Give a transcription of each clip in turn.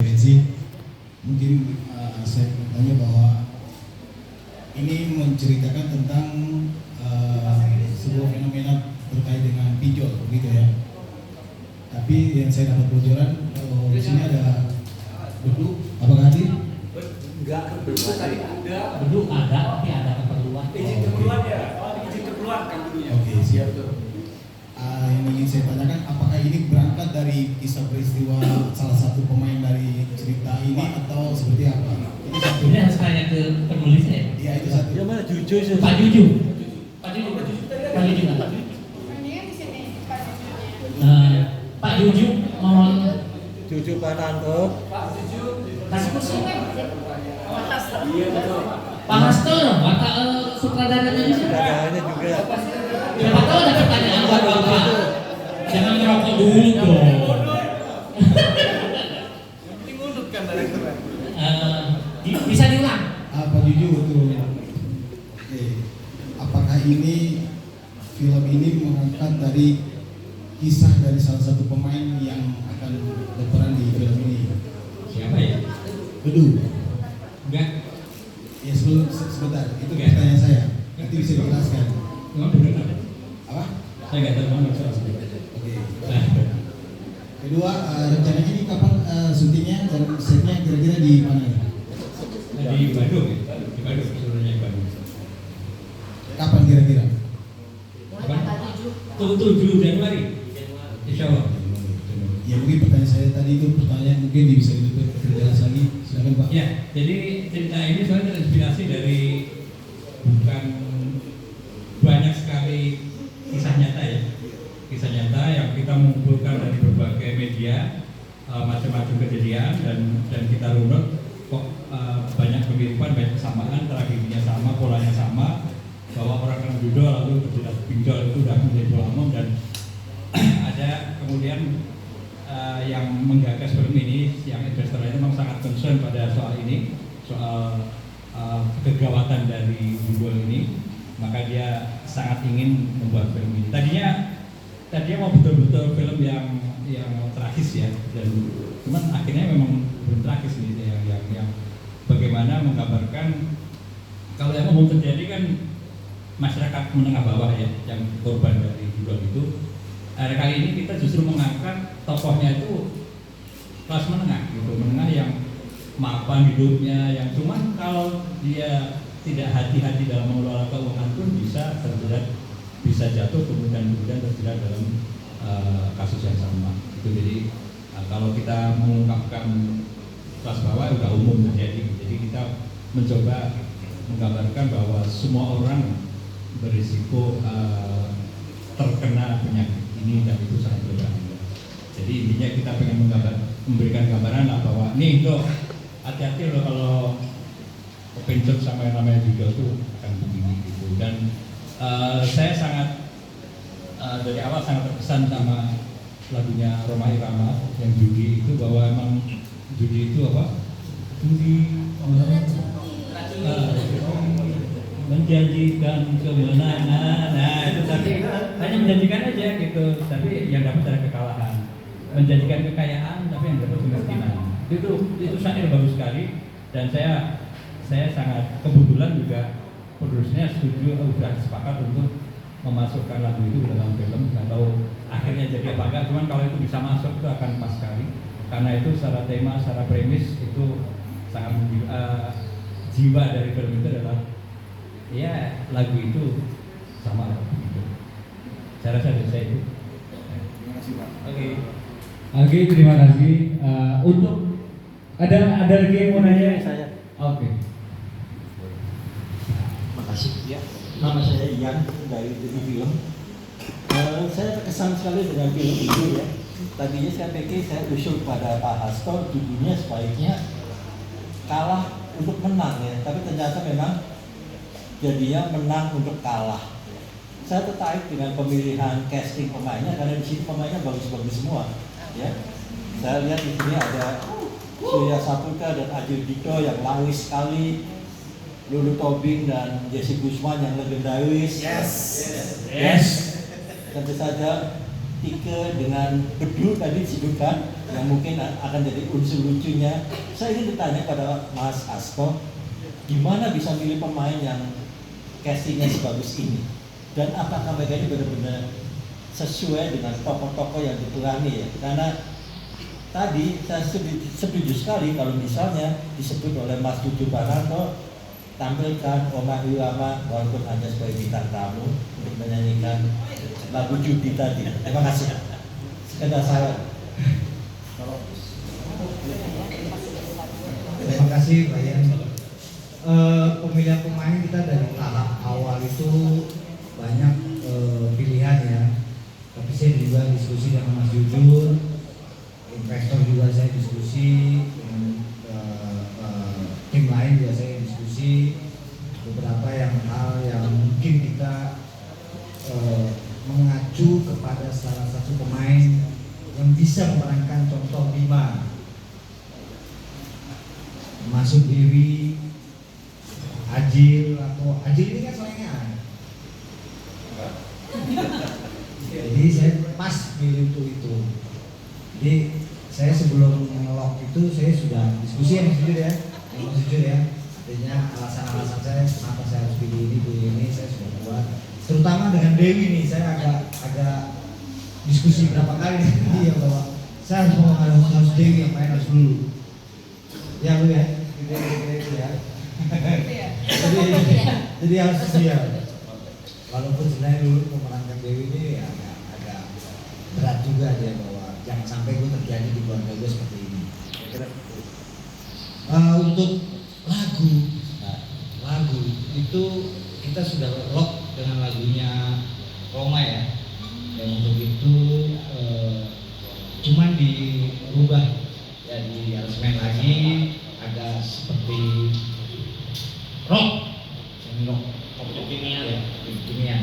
referensi. Mungkin saya bertanya bahwa ini menceritakan tentang sebuah fenomena terkait dengan pinjol, begitu ya. Tapi yang saya dapat bocoran, di sini ada beduk, apakah hadir? Enggak, beduk tadi ada. Beduk ada, tapi ada keperluan. Izin keperluan ya, izin keperluan kan dulunya. Oke, siap tuh. Yang ingin saya tanyakan, apakah ini berangkat dari kisah peristiwa salah satu pemain dari cerita ini atau seperti apa? Itu satu. Ini harus tanya ke penulisnya. Iya, itu satu. Yang mana jujur sih? Pak Juju. Pak Juju. Pak Juju. Pak Juju mohon. Jujur Pak Tanto. Kasih kursi. Iya betul. Pak Hasto, Bapak sutradaranya juga. Sutradaranya juga. Siapa tahu ada pertanyaan buat Bapak. Jangan ngerokok dulu dong. Penting ngundut kan dari keren. Bisa diulang. Pak Juju betul. Oke. Apakah ini film ini mengangkat dari kisah dari salah satu pemain yang akan berperan di film ini? Siapa ya? Bedu. Enggak. Ya sebentar, itu pertanyaan saya. Nanti bisa dijelaskan. Apa? Saya nggak tahu mana soal Oke. Kedua, rencananya ini kapan syutingnya dan setnya kira-kira di mana ya? Di Bandung ya? Di Bandung, seluruhnya di Bandung. Kapan kira-kira? 7 Januari. Insya Allah. Ya mungkin pertanyaan saya tadi itu pertanyaan mungkin bisa diperjelas lagi. Silakan Pak. Ya, jadi cerita ini sebenarnya terinspirasi dari bukan banyak sekali kisah nyata ya, kisah nyata yang kita mengumpulkan dari berbagai media, macam-macam kejadian dan kita runut kok banyak kemiripan, banyak kesamaan, tragedinya sama, polanya sama, bahwa orang yang judul lalu terjerat pinjol itu sudah menjadi bola umum dan ada kemudian yang menggagas film ini, yang investor itu memang sangat concern pada soal ini, soal kegawatan dari judul ini, maka dia sangat ingin membuat film ini. Tadinya mau betul-betul film yang tragis ya, dan cuman akhirnya memang belum tragis nih, yang bagaimana menggambarkan kalau yang umum terjadi kan masyarakat menengah bawah ya, yang korban dari judul itu. Kali ini kita justru mengangkat tokohnya itu kelas menengah gitu, menengah yang mapan hidupnya, yang cuman kalau dia tidak hati-hati dalam mengelola keuangan pun bisa terjerat, bisa jatuh kemudian terjerat dalam kasus yang sama. Itu jadi kalau kita mengungkapkan kelas bawah udah umum terjadi. Jadi kita mencoba menggambarkan bahwa semua orang berisiko terkena penyakit ini dan itu sangat berbahaya. Jadi intinya kita pengen memberikan gambaran lah bahwa nih loh, hati-hati loh kalau kepencet sama yang namanya juga tuh akan begini gitu. Dan saya sangat dari awal sangat terkesan sama lagunya Rhoma Irama yang judi itu, bahwa emang judi itu apa? Judi menjanjikan kemenangan, nah itu tapi hanya menjanjikan aja gitu, tapi yang dapat adalah kekalahan. Menjanjikan kekayaan, tapi yang dapat kemiskinan. Itu syair bagus sekali, dan saya sangat kebetulan juga produsernya setuju, sudah sepakat untuk memasukkan lagu itu dalam film. Nggak tahu akhirnya jadi apa enggak, cuman kalau itu bisa masuk itu akan pas sekali, karena itu secara tema, secara premis itu sangat jiwa dari film itu adalah ya lagu itu sama lah gitu. Saya rasa dari saya itu. Terima kasih Pak. Oke, terima kasih. Untuk ada lagi yang mau nanya? Saya. Oke. Makasih ya. Nama saya Ian dari Jadi Film. Saya terkesan sekali dengan film ini ya. Tadinya saya pikir saya usul pada Pak Hasto judulnya sebaiknya kalah untuk menang ya, tapi ternyata memang jadinya menang untuk kalah. Saya tertarik dengan pemilihan casting pemainnya karena di sini pemainnya bagus-bagus semua. Ya, saya lihat di sini ada Surya Saputra dan Adil Dito yang laris sekali, Lulu Tobing dan Jesse Guzman yang legendaris. Yes. Tentu saja Tike dengan Bedu tadi disebutkan yang mungkin akan jadi unsur lucunya. Saya ingin bertanya pada Mas Hasto, gimana bisa milih pemain yang castingnya sebagus ini? Dan apakah mereka ini benar-benar sesuai dengan tokoh-tokoh yang dipelani ya? Karena tadi saya setuju sekali kalau misalnya disebut oleh Mas Cucu Baranto, tampilkan Omah Ulama walaupun hanya sebagai bintang tamu untuk menyanyikan lagu Judi tadi. Terima kasih. Sekedar saran. Terima kasih Pak Ian. Pemilihan pemain kita dari tahap awal itu banyak pilihan ya. Tapi saya juga diskusi dengan Mas Jujur, investor juga saya diskusi dengan tim lain juga saya diskusi beberapa hal yang mungkin kita mengacu kepada salah satu pemain yang bisa memerankan contoh Bima, Masuk Dewi, Ajil atau Ajil ini kan selengean. Jadi saya pas milih itu. Jadi saya sebelum ngelok itu saya sudah diskusi yang jujur ya. Artinya alasan-alasan saya kenapa saya harus pilih ini saya sudah buat. Terutama dengan Dewi nih, saya agak diskusi berapa kali ya bahwa saya harus Dewi yang main harus dulu. Ya lu ya, gitu ya. jadi harus dia. Walaupun sebenarnya dulu memerankan Dewi ini ya agak berat juga dia bahwa jangan sampai gue terjadi di keluarga gue seperti ini. Untuk lagu itu kita sudah lock dengan lagunya Roma ya. Dan untuk itu cuman dirubah ya, di aransemen lagi agak seperti rock kimia ya, kimia.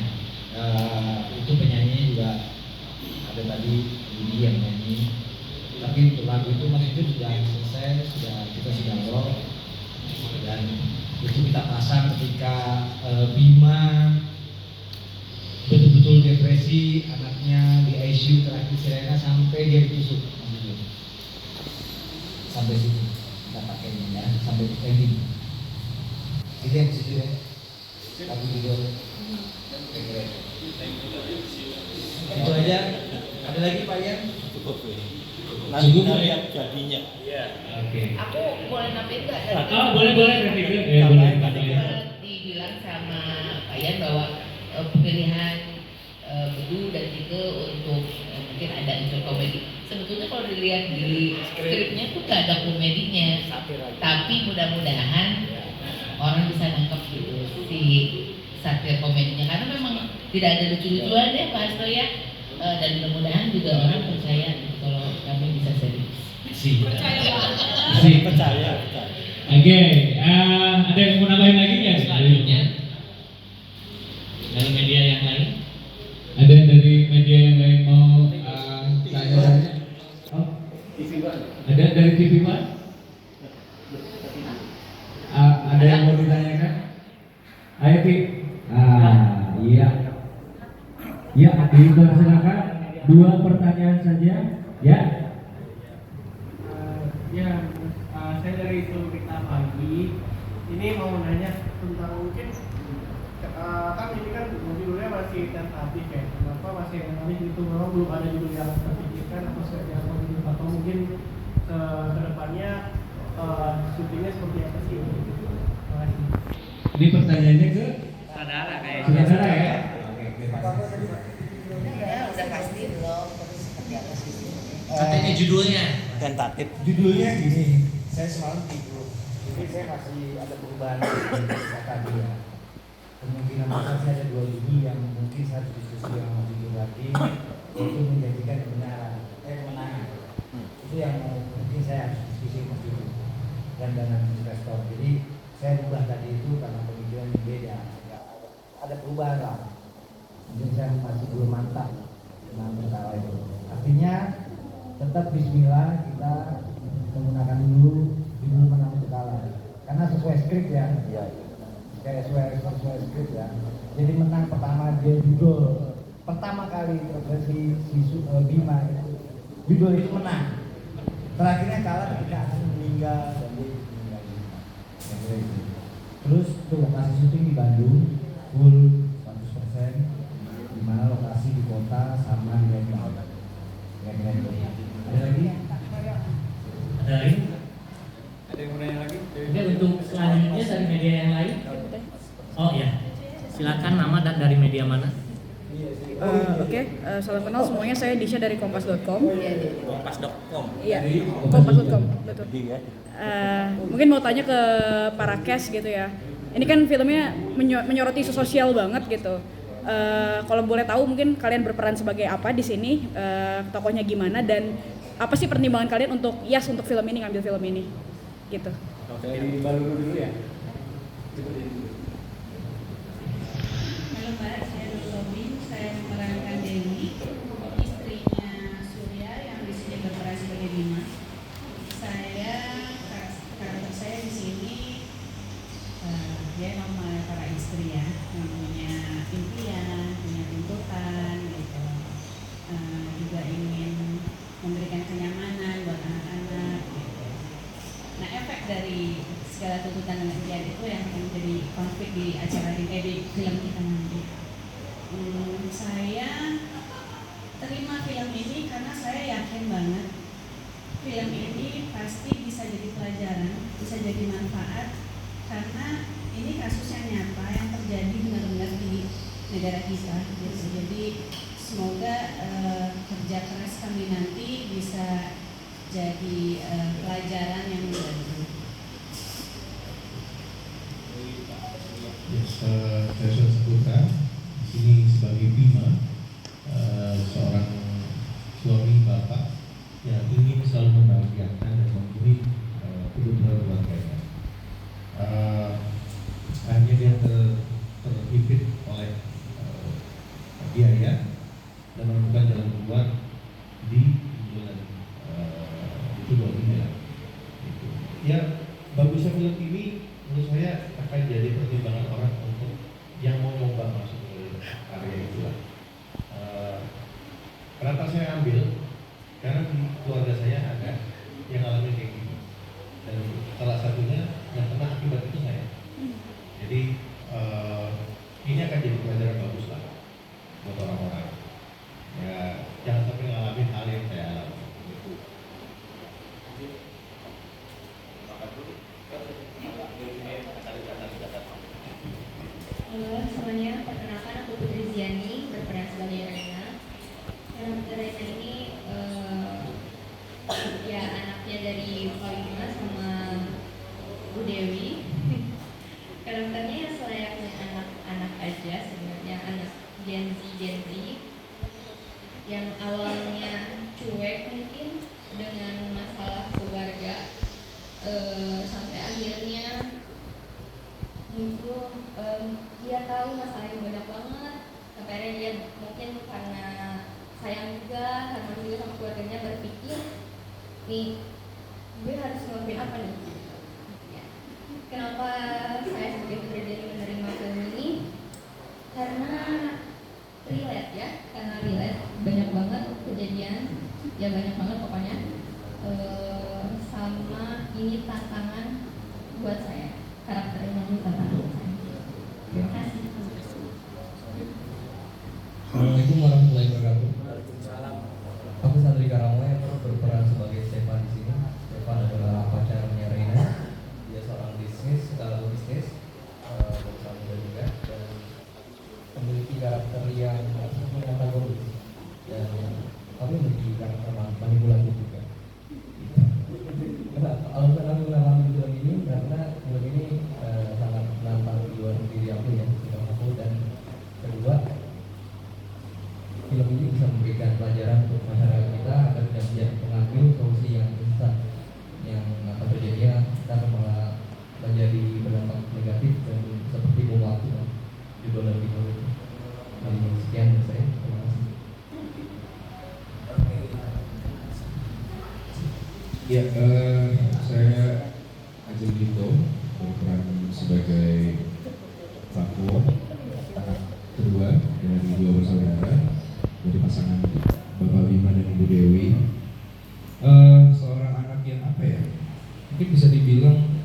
Itu penyanyi juga ada tadi Didi yang nyanyi. Tapi untuk lagu itu maksudnya sudah selesai, kita sudah lock dan itu kita pasang ketika Bima betul-betul depresi, anaknya di ICU terakhir Serena sampai dia ditusuk, sampai situ kita pakainya ya, sampai ending. Itu yang jujur ya, lagu judul. Itu aja. Ada lagi Pak Ian? Nanti kita lihat jadinya. Oke. Aku boleh nambahin nggak? Boleh Dibilang sama Pak Ian bahwa pemilihan Bedu dan Tike untuk mungkin ada unsur komedi. Sebetulnya kalau dilihat di skripnya tuh nggak ada komedinya, tapi mudah-mudahan orang bisa nangkep gitu si satir komedinya, karena memang tidak ada lucu-lucuan ya Pak Hasto ya. Dan mudah-mudahan juga orang percaya gitu kalau kami bisa serius. Percaya. Oke, ada yang mau nambahin lagi nggak? Selanjutnya dari media yang lain. Ada yang dari media yang lain mau tanya? Oh, ada dari TV One? Ada yang mau ditanyakan? Ayo Pi. Iya. Ya, dipersilakan 2 pertanyaan saja. Ya. Saya dari Solo Berita Pagi. Ini mau nanya tentang mungkin kan ini kan judulnya masih tentatif ya. Kenapa masih tentatif itu? Memang belum ada judul yang terpikirkan atau mungkin kedepannya syutingnya seperti apa sih? Terima kasih. Ini pertanyaannya ke Saudara saudara ya. Udah pasti belum, terus seperti apa sih? Katanya judulnya Tentatif. Judulnya gini, saya semalam tidur, jadi saya masih ada perubahan tadi ya. Kemungkinan besar saya ada 2 judul yang mungkin saya harus diskusi dengan Mas Jujur lagi, yaitu menjadikan kemenangan. Itu yang mungkin saya harus diskusi Mas Jujur dan dengan investor. Jadi saya ubah tadi itu karena pemikiran yang beda, ada perubahan lah. Mungkin saya masih belum mantap dengan perkara itu. Artinya tetap Bismillah, kita menggunakan dulu judul menang untuk kalah karena sesuai skrip ya. Kayak sesuai skrip ya. Jadi menang pertama dia judul pertama kali terjadi Bima itu judul itu menang, terakhirnya kalah ketika akan meninggal dan dia meninggal gitu. Terus untuk lokasi syuting di Bandung full 100%, di mana lokasi di kota sama di Lembang. Kira-kira itu. Ada lagi? Ada lagi? Ada yang mau nanya lagi? Oke, untuk selanjutnya dari media yang lain. Oh ya, silakan nama dan dari media mana? Salam kenal semuanya, saya Disha dari kompas.com. Kompas.com. Iya, kompas.com, betul. Jadi ya. Mungkin mau tanya ke para cast gitu ya. Ini kan filmnya menyoroti isu sosial banget gitu. Kalau boleh tahu mungkin kalian berperan sebagai apa di sini, tokohnya gimana dan apa sih pertimbangan kalian untuk untuk film ini, ngambil film ini, gitu. Dari Baluru dulu ya. Halo Mbak, saya Nur Robin, saya memerankan Dewi, istrinya Surya yang di sini berperan sebagai Bima. Karakter saya di sini, dia normal para istri ya, yang punya impian, punya tuntutan, gitu. Juga ingin memberikan kenyamanan buat anak-anak, gitu. Nah, efek dari segala tuntutan dan impian itu yang menjadi konflik di acara di film kita nanti. Saya terima film ini karena saya yakin banget film ini pasti bisa jadi pelajaran, bisa jadi manfaat, karena ini kasus yang nyata yang terjadi benar-benar di negara kita. Jadi semoga kerja keras kami nanti bisa jadi pelajaran yang membantu. Saya sudah sebutkan di sini sebagai Bima, seorang suami bapak yang ingin selalu membahagiakan dan memenuhi kebutuhan keluarganya. Hanya dia terhimpit oleh biaya dan menemukan jalan keluar di bulan kedua ini. Ya, bagusnya film ini menurut saya akan jadi pertimbangan orang untuk yang mau nyoba masuk ke area itulah. Kenapa saya ambil? Karena di keluarga saya ada yang alami kayak gini, dan salah satunya yang kena akibat itu saya. Jadi ini akan jadi pelajaran bagus lah buat orang-orang. Ya, jangan sampai ngalamin hal yang saya alami. Halo semuanya, perkenalkan aku Putri Ziani, berperan sebagai Rena. Karakter Rena ini ya anaknya dari Pak sama Bu Dewi. Karakternya selayaknya anak-anak aja sebenarnya, anak Gen Z yang awalnya cuek mungkin dengan masalah keluarga, sampai akhirnya muncul dia tahu masalahnya banyak banget, sampai akhirnya dia mungkin karena sayang juga, karena juga sama keluarganya berpikir nih gue harus ngelakuin apa nih ya. Kenapa saya sebagai Putri Ziani menerima film ini? Karena relate ya, karena relate banyak banget kejadian ya, banyak banget pokoknya, sama ini tantangan buat saya, karakternya ini tantangan buat saya. Terima kasih. Assalamualaikum warahmatullahi wabarakatuh. Aku Sandri Karamoy yang berperan sebagai Stefan di sini. Stefan adalah pacarnya Reina. Dia seorang bisnis, berusaha muda juga dan memiliki karakter yang antagonis dan kami memiliki karakter manipulatif juga. Alasan aku mengalami film ini karena film ini sangat menantang jiwa diri aku ya, aku, dan kedua film ini bisa memberikan pelajaran untuk masyarakat kita agar tidak mengambil solusi yang instan yang akan terjadi kita malah menjadi berdampak negatif dan seperti bom waktu judul dan video itu. Sekian dari saya, terima kasih. Ya, saya Ajeng Dito berperan sebagai Pakuo, anak kedua dari dua bersaudara. dibilang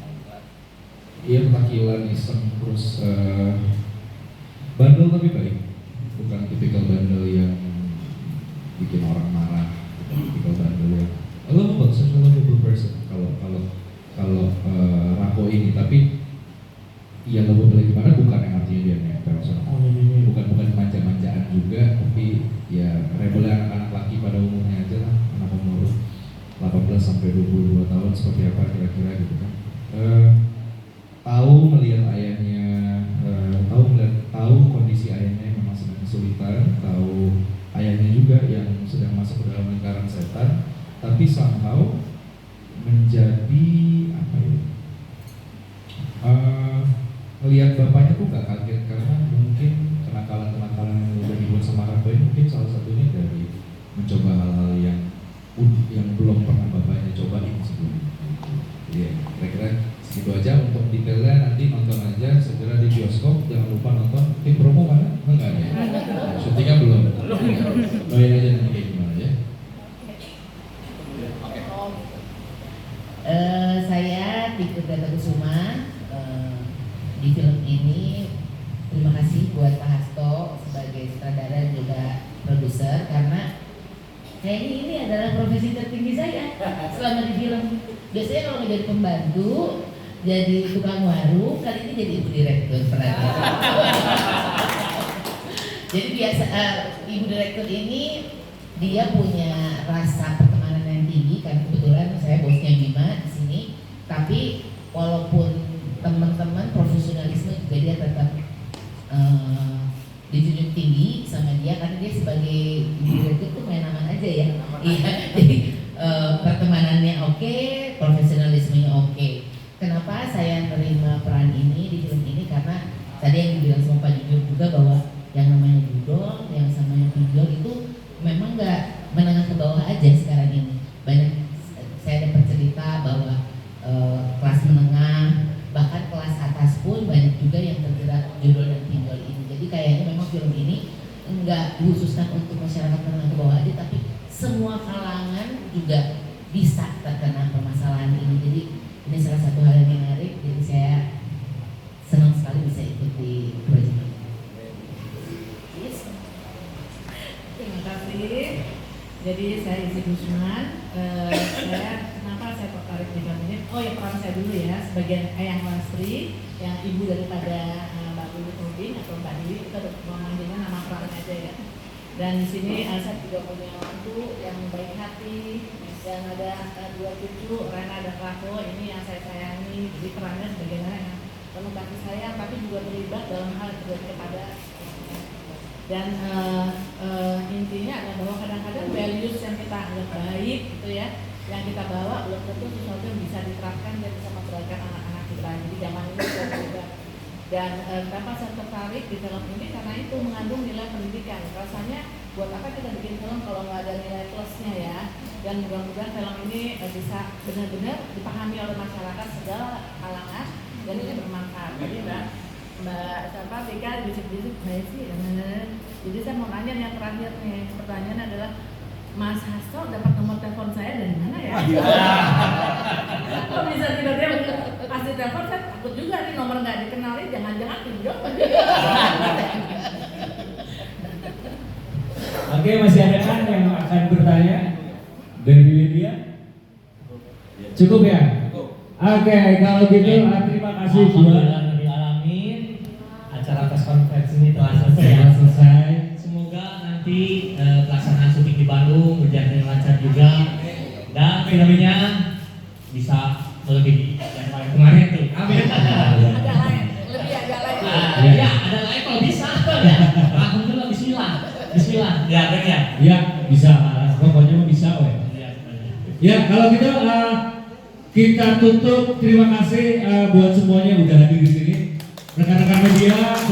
ya petakilan iseng terus bandel tapi baik, bukan tipikal bandel yang bikin orang marah, tipikal bandel yang lovable, such a lovable person kalau Rako ini. Tapi ya lovable gimana, bukan yang artinya dia nempel sama bukan manja-manjaan juga, tapi ya rebelnya anak-anak laki pada umumnya aja lah, anak umur 18 sampai 22 tahun seperti apa kira-kira gitu kan. Tahu melihat ayahnya, tahu kondisi ayahnya yang memang sedang kesulitan, tahu ayahnya juga yang sedang masuk ke dalam lingkaran setan, tapi somehow menjadi apa ya? Melihat bapaknya tuh gak kaget karena mungkin kenakalan-kenakalan yang udah dibuat sama Rako ini mungkin salah satunya dari mencoba hal-hal yang belum pernah bapaknya cobain sebelumnya. Jadi kira-kira segitu aja untuk detailnya, nanti nonton aja segera di bioskop, jangan lupa nonton. Tim promo mana? Enggak ada ya? Syutingnya belum? Doain aja nanti kayak gimana ya. Saya Tike Kusuma. Di film ini terima kasih buat Pak Hasto sebagai sutradara dan juga produser, karena kayaknya ini adalah profesi tertinggi saya selama di film. Biasanya kalau jadi pembantu, jadi tukang warung, kali ini jadi ibu direktur perannya. Jadi biasa ibu direktur ini dia punya rasa pertemanan yang tinggi, karena kebetulan saya bosnya Bima di sini. Tapi walaupun teman-teman profesionalisme juga dia tetap dijunjung tinggi sama dia, karena dia sebagai direktur tuh main aman aja ya. Iya, jadi pertemanannya oke, profesionalismenya oke. Kenapa saya terima peran ini di film ini? Karena tadi yang dibilang sama Pak Jujur juga bahwa yang namanya Budol, yang sama yang Budol itu memang nggak menengah ke bawah aja sekarang ini. Banyak saya dapat cerita bahwa kelas menengah, bahkan kelas atas pun banyak juga yang terjerat judul dan pinjol ini. Jadi kayaknya memang film ini enggak dikhususkan untuk masyarakat menengah ke bawah aja, tapi semua kalangan juga bisa terkena permasalahan ini. Jadi ini salah satu hal yang menarik. Jadi saya senang sekali bisa ikut di proyek ini. Terima kasih. Jadi saya Isi Gusman. Kenapa saya tertarik di film ini? Oh ya, peran saya dulu ya, sebagai Eyang Lastri, yang ibu daripada Mbak Lulu Tobing atau Mbak Dewi. Kita memanggilnya nama peran aja ya. Dan di sini saya juga punya mantu yang baik hati, dan ada 2 cucu, Rena dan Rako. Ini yang saya sayangi. Jadi perannya sebagaimana yang penuh kasih sayang, tapi juga terlibat dalam hal terjadi kepada. Dan intinya adalah bahwa kadang-kadang values yang kita anggap baik gitu ya, yang kita bawa belum tentu sesuatu yang bisa diterapkan dan bisa memperbaiki anak-anak kita. Jadi zaman ini sudah berubah. Dan kenapa saya tertarik di film ini? Karena itu mengandung nilai pendidikan. Rasanya buat apa kita bikin film kalau nggak ada nilai plusnya ya? Dan mudah-mudahan film ini bisa benar-benar dipahami oleh masyarakat segala kalangan dan ini bermanfaat. Jadi Mbak siapa Tika bisik-bisik saya sih. Jadi saya mau nanya yang terakhir nih. Pertanyaan adalah, Mas Hasto dapat nomor telepon saya dari mana ya? Kok bisa tiba-tiba kasih telepon? Saya takut juga nih nomor nggak dikenalin, jangan-jangan pinjol. Oke, masih ada kan yang akan bertanya dari Lydia? Cukup ya? Oke, kalau gitu terima kasih buat acara press conference ini telah selesai. Semoga nanti pelaksanaan syuting di Bandung berjalan dengan lancar juga, dan filmnya bisa melebihi yang kemarin tuh. Amin. Ada lain, lebih agak lain. Ya, ada lain kalau bisa. Alhamdulillah, Bismillah. Ya, kan ya? Ya, bisa. Pokoknya bisa, weh. Ya, kalau gitu kita tutup. Terima kasih buat semuanya udah hadir di sini. Rekan-rekan media.